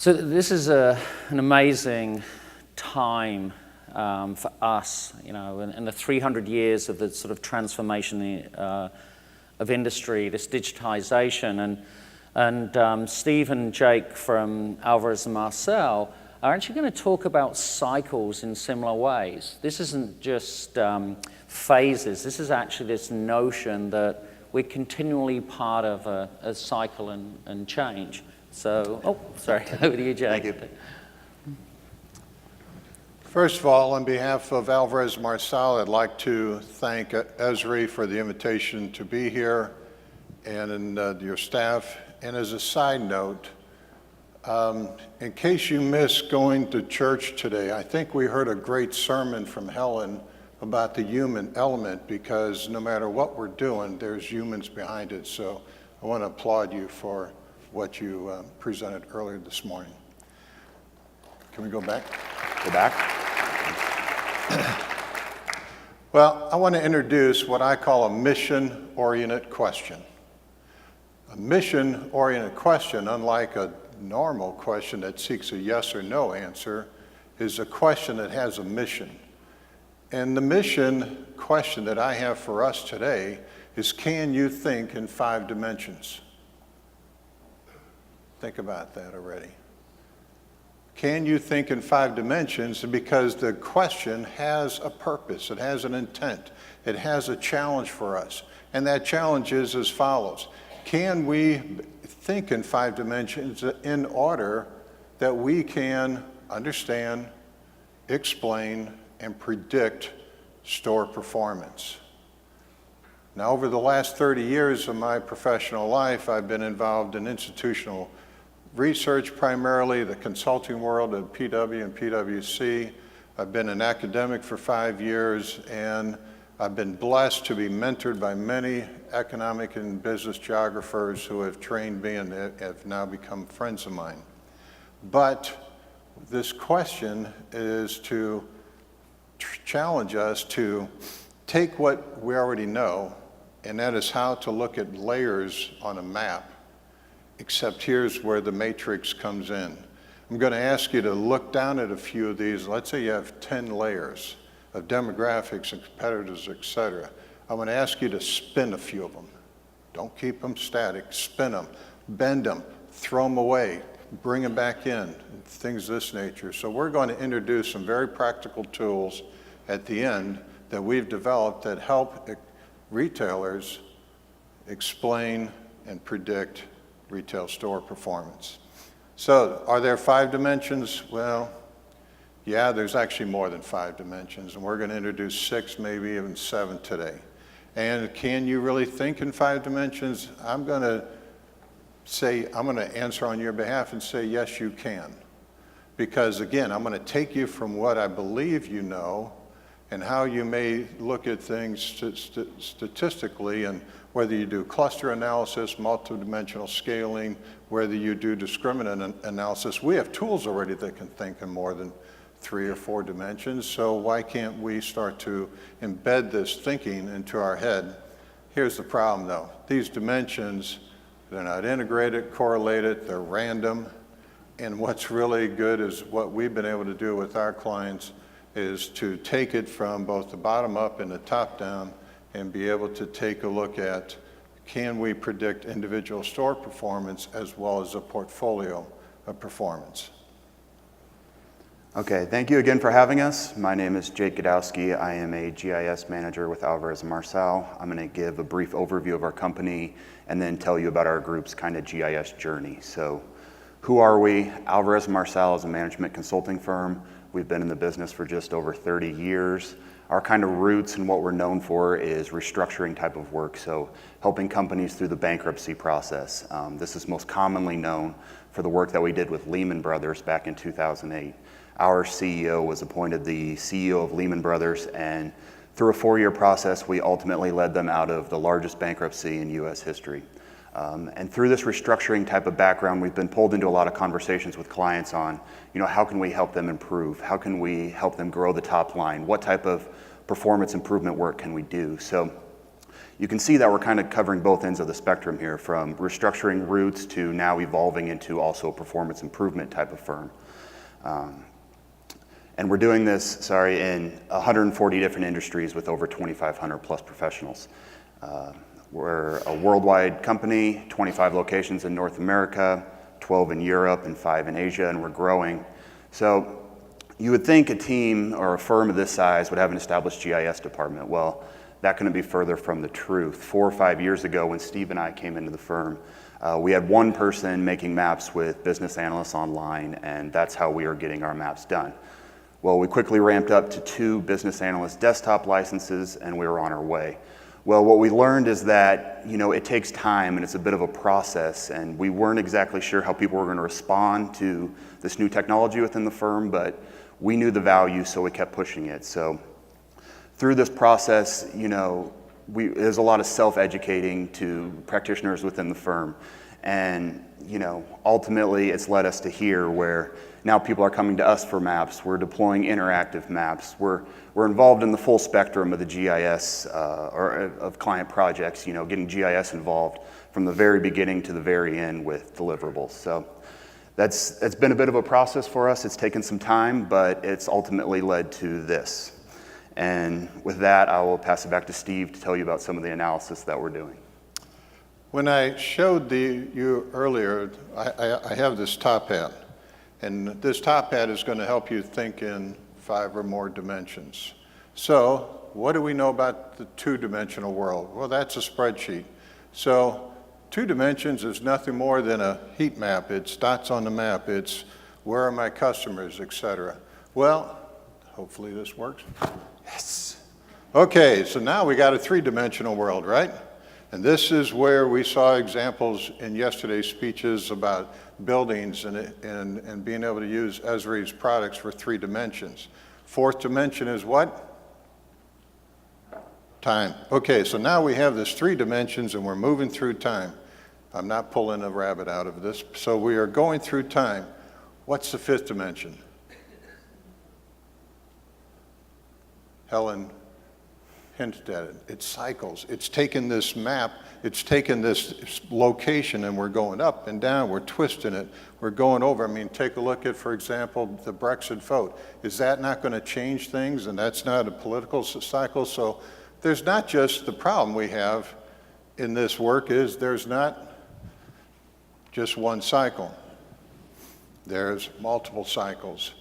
So this is an amazing time for us, you know, in the 300 years of the sort of transformation of industry, this digitization. And Steve and Jake from Alvarez Marsal are actually going to talk about cycles in similar ways. This isn't just phases. This is actually this notion that we're continually part of a cycle and change. So, sorry, over to you, Jake. Thank you. First of all, on behalf of Alvarez Marsal, I'd like to thank Esri for the invitation to be here and your staff. And as a side note, in case you missed going to church today, I think we heard a great sermon from Helen about the human element, because no matter what we're doing, there's humans behind it. So I want to applaud you for what you presented earlier this morning. Can we go back? Go back. Well, I want to introduce what I call a mission-oriented question. A mission-oriented question, unlike a normal question that seeks a yes or no answer, is a question that has a mission. And the mission question that I have for us today is, can you think in 5 dimensions? Think about that already. Can you think in 5 dimensions? Because the question has a purpose, it has an intent, it has a challenge for us. And that challenge is as follows. Can we think in 5 dimensions in order that we can understand, explain, and predict store performance? Now, over the last 30 years of my professional life, I've been involved in institutional research, primarily the consulting world of PW and PwC. I've been an academic for 5 years, and I've been blessed to be mentored by many economic and business geographers who have trained me and have now become friends of mine. But this question is to challenge us to take what we already know, and that is how to look at layers on a map, except here's where the matrix comes in. I'm going to ask you to look down at a few of these. Let's say you have 10 layers of demographics and competitors, et cetera. I'm going to ask you to spin a few of them. Don't keep them static. Spin them, bend them, throw them away, bring them back in, things of this nature. So we're going to introduce some very practical tools at the end that we've developed that help retailers explain and predict retail store performance. So are there 5 dimensions? Well, yeah, there's actually more than 5 dimensions, and we're going to introduce 6, maybe even 7 today. And can you really think in 5 dimensions? I'm going to answer on your behalf and say, yes, you can. Because again, I'm going to take you from what I believe you know and how you may look at things statistically, and whether you do cluster analysis, multidimensional scaling, whether you do discriminant analysis. We have tools already that can think in more than 3 or 4 dimensions, so why can't we start to embed this thinking into our head? Here's the problem though. These dimensions, they're not integrated, correlated, they're random, and what's really good is what we've been able to do with our clients is to take it from both the bottom up and the top down and be able to take a look at, can we predict individual store performance as well as a portfolio of performance? Okay, thank you again for having us. My name is Jake Gdowski. I am a GIS manager with Alvarez Marsal. I'm going to give a brief overview of our company and then tell you about our group's kind of GIS journey. So who are we? Alvarez Marsal is a management consulting firm. We've been in the business for just over 30 years. Our kind of roots and what we're known for is restructuring type of work, so helping companies through the bankruptcy process. This is most commonly known for the work that we did with Lehman Brothers back in 2008. Our CEO was appointed the CEO of Lehman Brothers, and through a 4-year process, we ultimately led them out of the largest bankruptcy in US history. And through this restructuring type of background, we've been pulled into a lot of conversations with clients on, how can we help them improve? How can we help them grow the top line? What type of performance improvement work can we do? So you can see that we're kind of covering both ends of the spectrum here, from restructuring routes to now evolving into also a performance improvement type of firm. And we're doing this, in 140 different industries with over 2,500 plus professionals. We're a worldwide company, 25 locations in North America, 12 in Europe, and 5 in Asia, and we're growing. So you would think a team or a firm of this size would have an established GIS department. Well, that couldn't be further from the truth. 4 or 5 years ago, when Steve and I came into the firm, we had one person making maps with business analysts online, and that's how we were getting our maps done. Well, we quickly ramped up to 2 business analyst desktop licenses, and we were on our way. Well, what we learned is that, it takes time and it's a bit of a process, and we weren't exactly sure how people were going to respond to this new technology within the firm, but we knew the value, so we kept pushing it. So through this process, there's a lot of self-educating to practitioners within the firm. And, ultimately it's led us to here, where now people are coming to us for maps. We're deploying interactive maps. We're involved in the full spectrum of the GIS or of client projects, getting GIS involved from the very beginning to the very end with deliverables. So it's been a bit of a process for us. It's taken some time, but it's ultimately led to this. And with that, I will pass it back to Steve to tell you about some of the analysis that we're doing. When I showed you earlier, I have this top hat. And this top hat is going to help you think in 5 or more dimensions. So what do we know about the 2-dimensional world? Well, that's a spreadsheet. So 2 dimensions is nothing more than a heat map. It's dots on the map. It's where are my customers, et cetera. Well, hopefully this works. Yes. Okay, so now we got a 3-dimensional world, right? And this is where we saw examples in yesterday's speeches about buildings and being able to use Esri's products for 3 dimensions. 4th dimension is what? Time. Okay, so now we have this 3 dimensions and we're moving through time. I'm not pulling a rabbit out of this. So we are going through time. What's the 5th dimension? Helen hinted at it. It's cycles. It's taken this map, it's taken this location, and we're going up and down, we're twisting it, we're going over. Take a look at, for example, the Brexit vote. Is that not going to change things? And that's not a political cycle. So there's not just the problem we have in this work is there's not just one cycle. There's multiple cycles.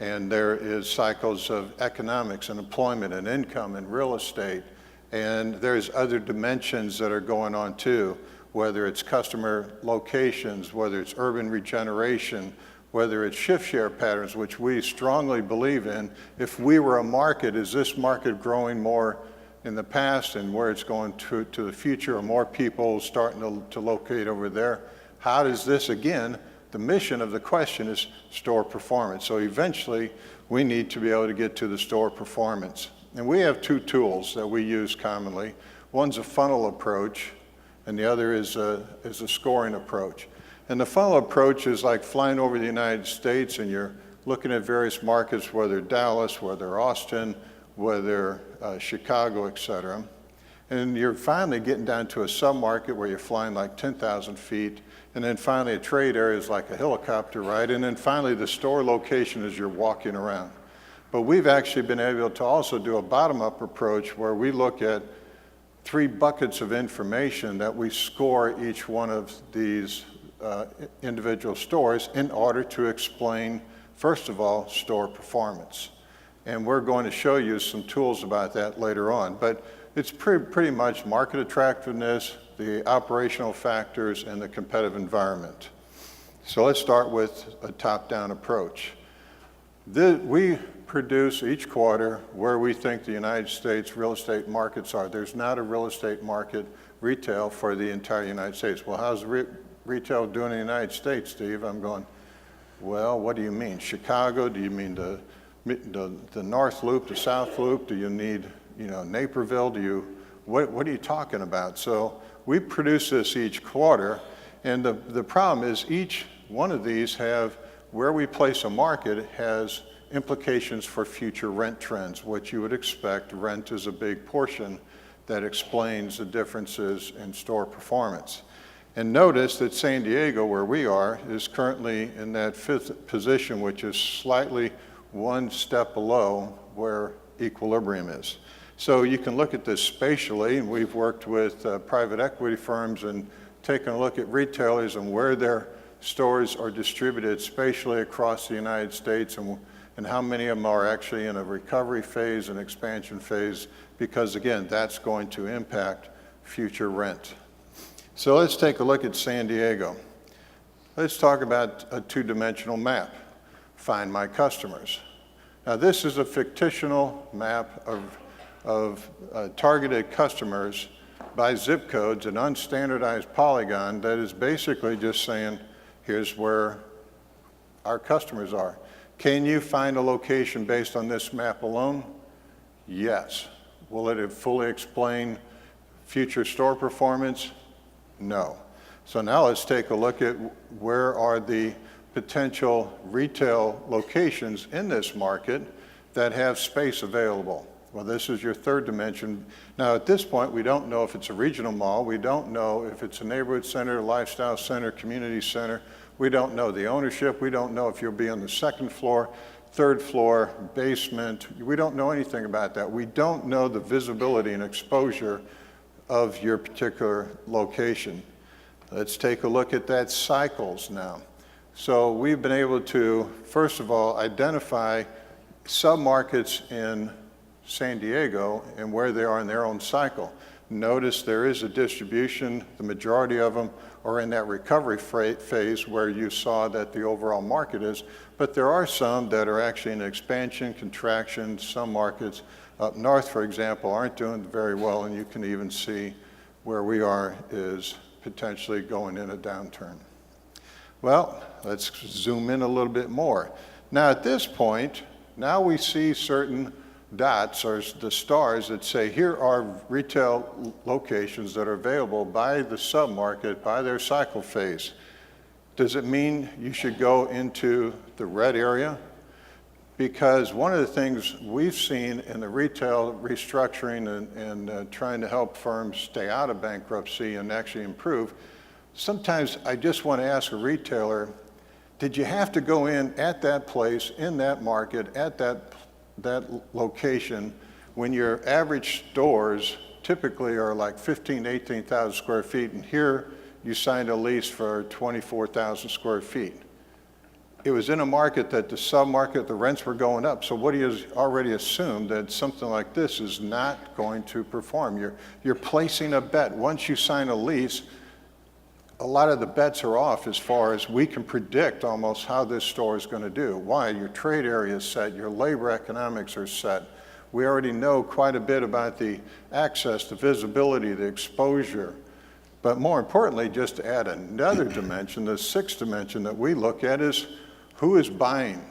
And there is cycles of economics and employment and income and real estate. And there's other dimensions that are going on too, whether it's customer locations, whether it's urban regeneration, whether it's shift share patterns, which we strongly believe in. If we were a market, is this market growing more in the past and where it's going to the future, or more people starting to locate over there? How does this, again, the mission of the question is store performance. So eventually, we need to be able to get to the store performance. And we have 2 tools that we use commonly. One's a funnel approach, and the other is a scoring approach. And the funnel approach is like flying over the United States, and you're looking at various markets, whether Dallas, whether Austin, whether Chicago, et cetera. And you're finally getting down to a sub-market where you're flying like 10,000 feet, and then finally a trade area is like a helicopter ride, and then finally the store location as you're walking around. But we've actually been able to also do a bottom-up approach where we look at 3 buckets of information that we score each one of these individual stores in order to explain, first of all, store performance. And we're going to show you some tools about that later on. But it's pretty much market attractiveness, the operational factors, and the competitive environment. So let's start with a top-down approach. We produce each quarter where we think the United States real estate markets are. There's not a real estate market retail for the entire United States. Well, how's retail doing in the United States, Steve? I'm going, well, what do you mean? Chicago? Do you mean the North Loop, the South Loop? Do you need, Naperville? What are you talking about? So we produce this each quarter, and the problem is each one of these have, where we place a market has implications for future rent trends. What you would expect, rent is a big portion that explains the differences in store performance. And notice that San Diego, where we are, is currently in that fifth position, which is slightly one step below where equilibrium is. So you can look at this spatially, and we've worked with private equity firms and taken a look at retailers and where their stores are distributed spatially across the United States, and how many of them are actually in a recovery phase and expansion phase, because again, that's going to impact future rent. So let's take a look at San Diego. Let's talk about a two-dimensional map. Find my customers. Now this is a fictional map of targeted customers by zip codes, an unstandardized polygon that is basically just saying, here's where our customers are. Can you find a location based on this map alone? Yes. Will it fully explain future store performance? No. So now let's take a look at where are the potential retail locations in this market that have space available. Well, this is your third dimension. Now at this point, we don't know if it's a regional mall. We don't know if it's a neighborhood center, lifestyle center, community center. We don't know the ownership. We don't know if you'll be on the second floor, third floor, basement. We don't know anything about that. We don't know the visibility and exposure of your particular location. Let's take a look at that cycles now. So we've been able to, first of all, identify submarkets in San Diego and where they are in their own cycle. Notice there is a distribution. The majority of them are in that recovery phase where you saw that the overall market is, but there are some that are actually in expansion, contraction. Some markets up north, for example, aren't doing very well, and you can even see where we are is potentially going in a downturn. Well, let's zoom in a little bit more. Now at this point, now we see certain dots, or the stars, that say here are retail locations that are available by the submarket, by their cycle phase. Does it mean you should go into the red area? Because one of the things we've seen in the retail restructuring and trying to help firms stay out of bankruptcy and actually improve, sometimes I just want to ask a retailer, did you have to go in at that place, in that market, at that location, when your average stores typically are like 15,000 to 18,000 square feet, and here you signed a lease for 24,000 square feet? It was in a market that the sub-market, the rents were going up. So what do you already assume that something like this is not going to perform? You're placing a bet. Once you sign a lease, a lot of the bets are off as far as we can predict almost how this store is going to do. Why? Your trade area is set, your labor economics are set. We already know quite a bit about the access, the visibility, the exposure. But more importantly, just to add another dimension, the sixth dimension that we look at is who is buying.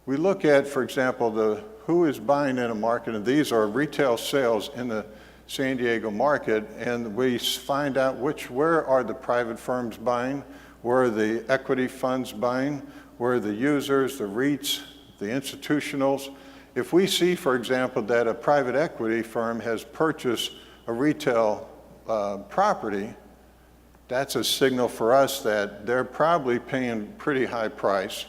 We look at, for example, who is buying in a market, and these are retail sales in the San Diego market, and we find out where are the private firms buying, where are the equity funds buying, where are the users, the REITs, the institutionals. If we see, for example, that a private equity firm has purchased a retail property, that's a signal for us that they're probably paying pretty high price.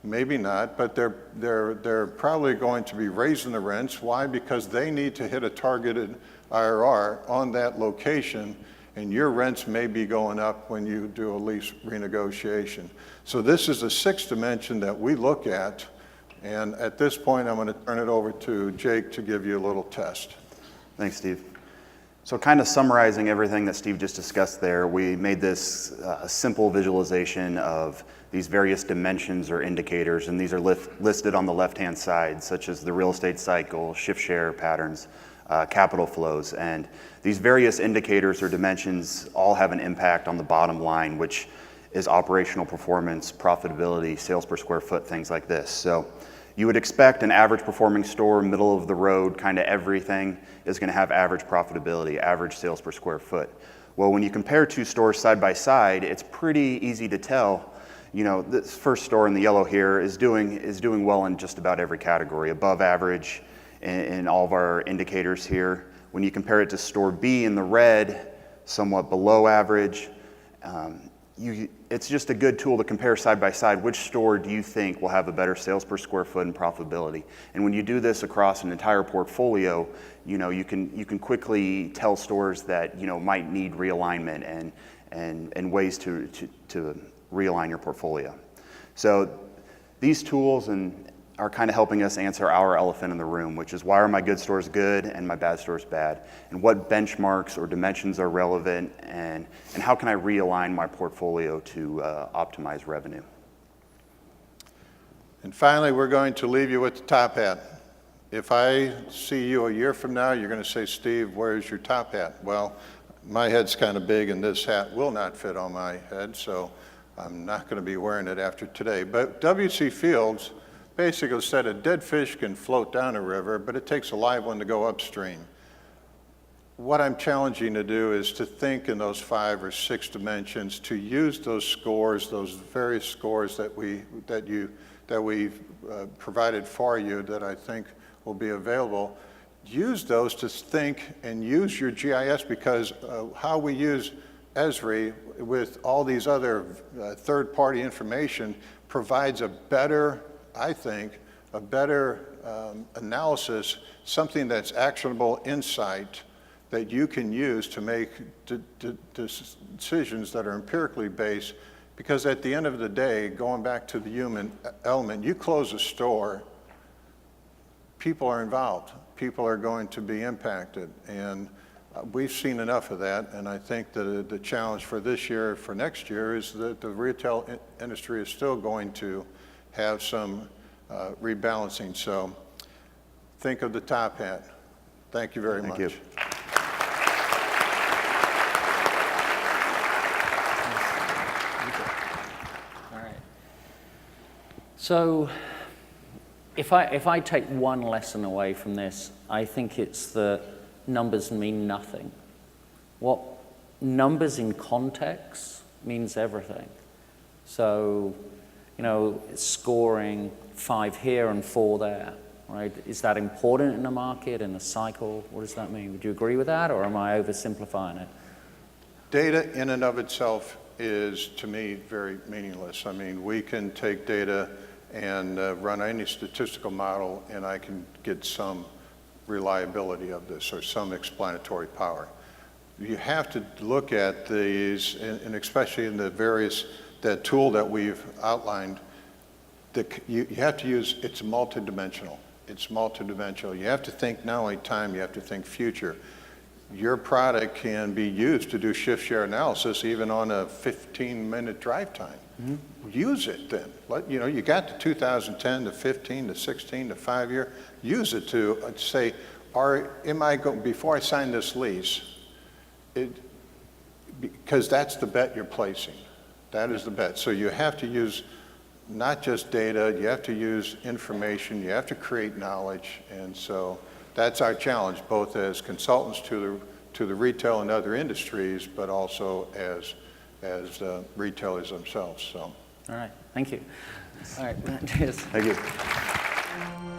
Maybe not, but they're probably going to be raising the rents. Why? Because they need to hit a targeted IRR on that location, and your rents may be going up when you do a lease renegotiation. So this is the sixth dimension that we look at, and at this point I'm going to turn it over to Jake to give you a little test. Thanks, Steve. So kind of summarizing everything that Steve just discussed there, we made this simple visualization of these various dimensions or indicators, and these are listed on the left-hand side, such as the real estate cycle, shift share patterns, capital flows. And these various indicators or dimensions all have an impact on the bottom line, which is operational performance, profitability, sales per square foot, things like this. So you would expect an average performing store, middle of the road, kind of everything is going to have average profitability, average sales per square foot. Well, when you compare two stores side by side, it's pretty easy to tell. You know, this first store in the yellow here is doing well in just about every category, above average in all of our indicators here. When you compare it to store B in the red, somewhat below average, it's just a good tool to compare side by side. Which store do you think will have a better sales per square foot and profitability? And when you do this across an entire portfolio, you can quickly tell stores that might need realignment and ways to realign your portfolio. So these tools are kind of helping us answer our elephant in the room, which is, why are my good stores good and my bad stores bad? And what benchmarks or dimensions are relevant? And how can I realign my portfolio to optimize revenue? And finally, we're going to leave you with the top hat. If I see you a year from now, you're going to say, Steve, where's your top hat? Well, my head's kind of big and this hat will not fit on my head, so I'm not going to be wearing it after today. But W.C. Fields basically said a dead fish can float down a river, but it takes a live one to go upstream. What I'm challenging to do is to think in those 5 or 6 dimensions, to use those scores, those various scores that we've provided for you, that I think will be available. Use those to think and use your GIS, because how we use Esri with all these other third-party information provides a better, I think, a better analysis, something that's actionable insight that you can use to make decisions that are empirically based. Because at the end of the day, going back to the human element, you close a store, people are involved. People are going to be impacted. And we've seen enough of that. And I think that the challenge for this year, for next year, is that the retail industry is still going to have some rebalancing. So think of the top hat. Thank you very much. Thank you. All right. So if I take one lesson away from this, I think it's that numbers mean nothing. What numbers in context means everything. So, scoring 5 here and 4 there, right? Is that important in a market, in a cycle? What does that mean? Would you agree with that, or am I oversimplifying it? Data in and of itself is, to me, very meaningless. I mean, we can take data and run any statistical model, and I can get some reliability of this or some explanatory power. You have to look at these, and especially in that tool that we've outlined, you have to use, it's multidimensional. It's multidimensional. You have to think not only time, you have to think future. Your product can be used to do shift share analysis even on a 15-minute drive time. Mm-hmm. Use it then. You got the 2010 to 15 to 16 to 5 year. Use it to say, before I sign this lease, because that's the bet you're placing. That is the bet. So you have to use not just data, you have to use information, you have to create knowledge, and so that's our challenge, both as consultants to the retail and other industries, but also as retailers themselves. So. All right, thank you. All right, cheers. Thank you.